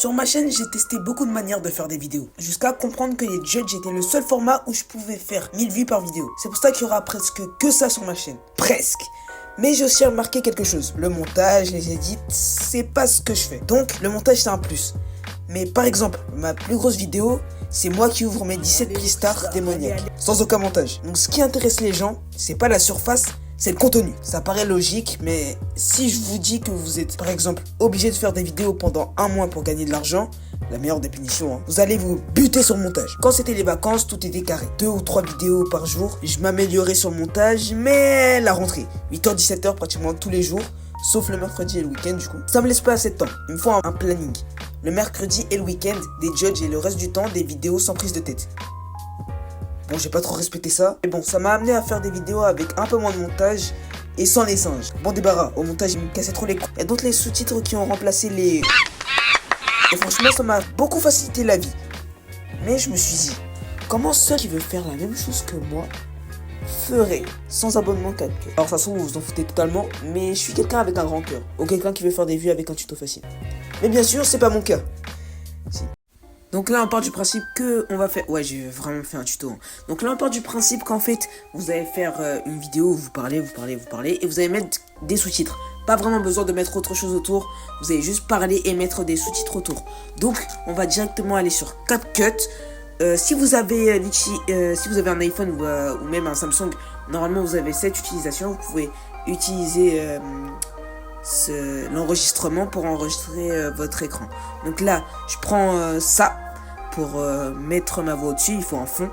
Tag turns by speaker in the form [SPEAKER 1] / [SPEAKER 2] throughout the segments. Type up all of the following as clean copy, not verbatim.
[SPEAKER 1] Sur ma chaîne, j'ai testé beaucoup de manières de faire des vidéos, jusqu'à comprendre que les judges étaient le seul format où je pouvais faire 1000 vues par vidéo. C'est pour ça qu'il y aura presque que ça sur ma chaîne. Presque. Mais j'ai aussi remarqué quelque chose. Le montage, les edits, c'est pas ce que je fais. Donc, le montage, c'est un plus. Mais par exemple, ma plus grosse vidéo, c'est moi qui ouvre mes 17 P-Stars démoniaques, sans aucun montage. Donc ce qui intéresse les gens, c'est pas la surface, c'est le contenu. Ça paraît logique, mais si je vous dis que vous êtes, par exemple, obligé de faire des vidéos pendant un mois pour gagner de l'argent, la meilleure des punitions, vous allez vous buter sur le montage. Quand c'était les vacances, tout était carré. 2 ou 3 vidéos par jour, je m'améliorais sur le montage, mais la rentrée, 8h, 17h pratiquement tous les jours, sauf le mercredi et le week-end du coup. Ça me laisse pas assez de temps, il me faut un planning. Le mercredi et le week-end, des judges et le reste du temps, des vidéos sans prise de tête. Bon, j'ai pas trop respecté ça. Mais bon, ça m'a amené à faire des vidéos avec un peu moins de montage et sans les singes. Bon débarras, au montage, il me cassait trop les couilles. Il y a d'autres les sous-titres qui ont remplacé les... Et franchement, ça m'a beaucoup facilité la vie. Mais je me suis dit, comment ceux qui veulent faire la même chose que moi ferait sans abonnement 4K. Alors ça se trouve, vous vous en foutez totalement, mais je suis quelqu'un avec un grand cœur. Ou quelqu'un qui veut faire des vues avec un tuto facile. Mais bien sûr, c'est pas mon cas. Si. Donc là, on part du principe que on va faire... Ouais, j'ai vraiment fait un tuto. Donc là, on part du principe qu'en fait, vous allez faire une vidéo où vous parlez, et vous allez mettre des sous-titres. Pas vraiment besoin de mettre autre chose autour. Vous allez juste parler et mettre des sous-titres autour. Donc, on va directement aller sur CapCut. Si vous avez un iPhone ou même un Samsung, normalement vous avez cette utilisation. Vous pouvez utiliser l'enregistrement pour enregistrer votre écran. Donc là, je prends ça pour mettre ma voix au-dessus. Il faut un fond.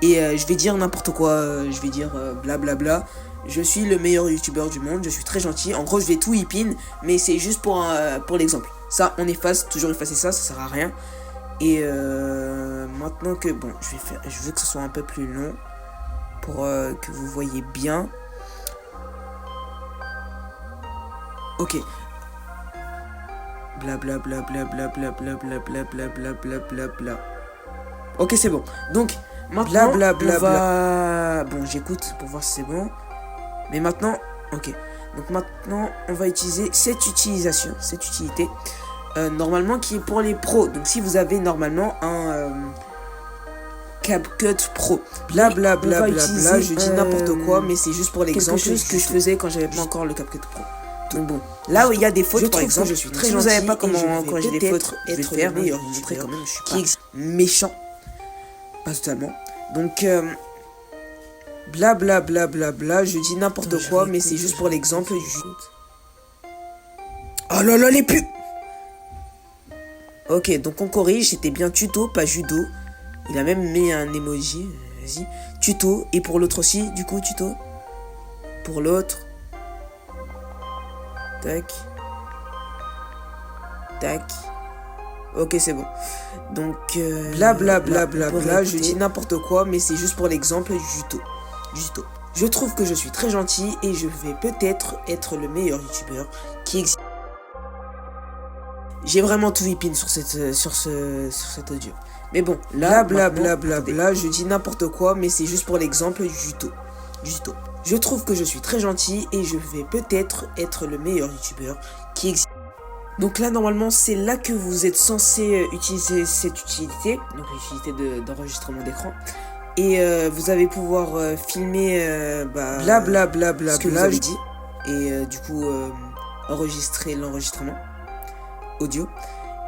[SPEAKER 1] Et je vais dire n'importe quoi. Je vais dire blablabla. Je suis le meilleur youtubeur du monde. Je suis très gentil. En gros, je vais tout épine. Mais c'est juste pour l'exemple. Ça, on efface. Toujours effacer ça. Ça sert à rien. Et maintenant que bon, je veux que ce soit un peu plus long pour que vous voyez bien. Ok. Blablabla. Ok, c'est bon. Donc maintenant on va... Bon, j'écoute pour voir si c'est bon. Mais maintenant, ok. Donc maintenant, on va utiliser cette utilité. Normalement qui est pour les pros. Donc si vous avez normalement un CapCut Pro, blablabla, je dis n'importe quoi, mais c'est juste pour l'exemple que je faisais quand j'avais pas encore le CapCut Pro. Donc bon, là où il y a des fautes, par exemple, je suis très gentil. Si vous savez pas comment corriger des fautes, je vais le faire, mais je vous montrer quand même, je suis pas méchant, pas totalement. Donc blablabla, je dis n'importe quoi, mais c'est juste pour l'exemple. Oh là là, les pubs. Ok, donc on corrige, c'était bien tuto, pas judo. Il a même mis un emoji, vas-y. Tuto, et pour l'autre aussi, du coup, tuto. Pour l'autre. Tac. Tac. Ok, c'est bon. Donc, blablabla, je dis n'importe quoi, mais c'est juste pour l'exemple, judo. Je trouve que je suis très gentil et je vais peut-être être le meilleur youtubeur qui existe. J'ai vraiment tout épine sur cet audio. Mais bon, là, blablabla, je dis n'importe quoi, mais c'est juste pour l'exemple, judo. Je trouve que je suis très gentil et je vais peut-être être le meilleur youtubeur qui existe. Donc là, normalement, c'est là que vous êtes censé utiliser cette utilité, donc l'utilité d'enregistrement d'écran. Et vous allez pouvoir filmer ce que vous avez dit. Et du coup, enregistrer l'enregistrement audio.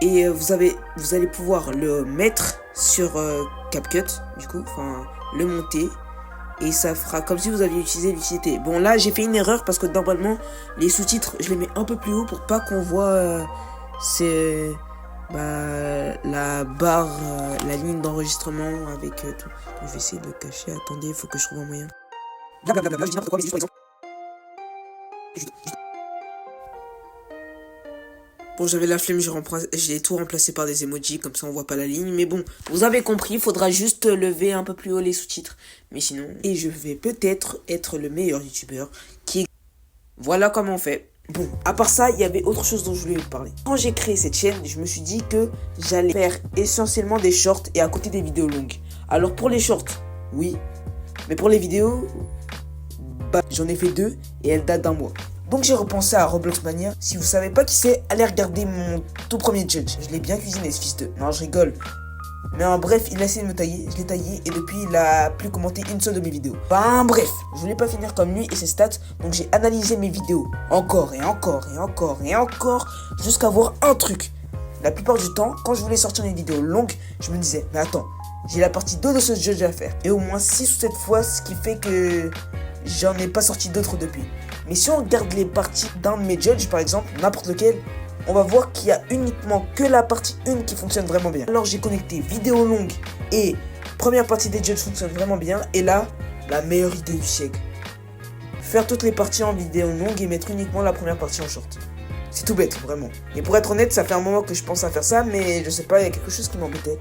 [SPEAKER 1] Et vous allez pouvoir le mettre sur CapCut, du coup, enfin, le monter. Et ça fera comme si vous aviez utilisé l'utilité. Bon, là, j'ai fait une erreur parce que normalement, les sous-titres, je les mets un peu plus haut pour pas qu'on voit la barre, la ligne d'enregistrement avec tout. Donc, je vais essayer de le cacher. Attendez, il faut que je trouve un moyen. Blablabla, je dis n'importe quoi, mais c'est juste pour l'exemple. Bon, j'avais la flemme, j'ai tout remplacé par des emojis, comme ça on voit pas la ligne. Mais bon, vous avez compris, il faudra juste lever un peu plus haut les sous-titres. Mais sinon, et je vais peut-être être le meilleur youtubeur qui... Voilà comment on fait. Bon, à part ça, il y avait autre chose dont je voulais vous parler. Quand j'ai créé cette chaîne, je me suis dit que j'allais faire essentiellement des shorts et à côté des vidéos longues. Alors pour les shorts, oui. Mais pour les vidéos, j'en ai fait 2 et elles datent d'un mois. Donc j'ai repensé à Roblox Mania. Si vous savez pas qui c'est, allez regarder mon tout premier judge. Je l'ai bien cuisiné ce fils de... Non, je rigole. Mais en bref, il a essayé de me tailler, je l'ai taillé et depuis il a plus commenté une seule de mes vidéos. Ben bref, je voulais pas finir comme lui et ses stats, donc j'ai analysé mes vidéos encore et encore et encore et encore jusqu'à voir un truc. La plupart du temps, quand je voulais sortir une vidéo longue, je me disais, mais attends, j'ai la partie 2 de ce judge à faire. Et au moins 6 ou 7 fois, ce qui fait que j'en ai pas sorti d'autres depuis. Mais si on regarde les parties d'un de mes judges, par exemple, n'importe lequel, on va voir qu'il y a uniquement que la partie 1 qui fonctionne vraiment bien. Alors j'ai connecté vidéo longue et première partie des judges fonctionne vraiment bien. Et là, la meilleure idée du siècle. Faire toutes les parties en vidéo longue et mettre uniquement la première partie en short. C'est tout bête, vraiment. Et pour être honnête, ça fait un moment que je pense à faire ça, mais je sais pas, il y a quelque chose qui m'embêtait.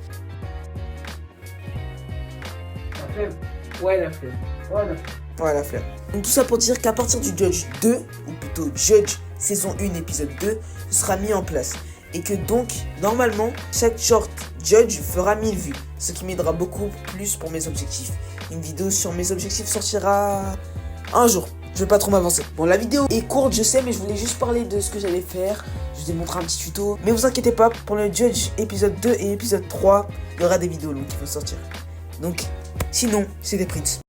[SPEAKER 2] La flemme. Ouais, la flemme. Ouais, la flemme.
[SPEAKER 1] Ouais, la flemme. Donc tout ça pour dire qu'à partir du Judge 2, ou plutôt Judge saison 1 épisode 2, ce sera mis en place. Et que donc, normalement, chaque short Judge fera 1000 vues. Ce qui m'aidera beaucoup plus pour mes objectifs. Une vidéo sur mes objectifs sortira un jour. Je vais pas trop m'avancer. Bon, la vidéo est courte, je sais, mais je voulais juste parler de ce que j'allais faire. Je vous ai montré un petit tuto. Mais vous inquiétez pas, pour le Judge épisode 2 et épisode 3, il y aura des vidéos longues qui vont sortir. Donc, sinon, c'est des prints.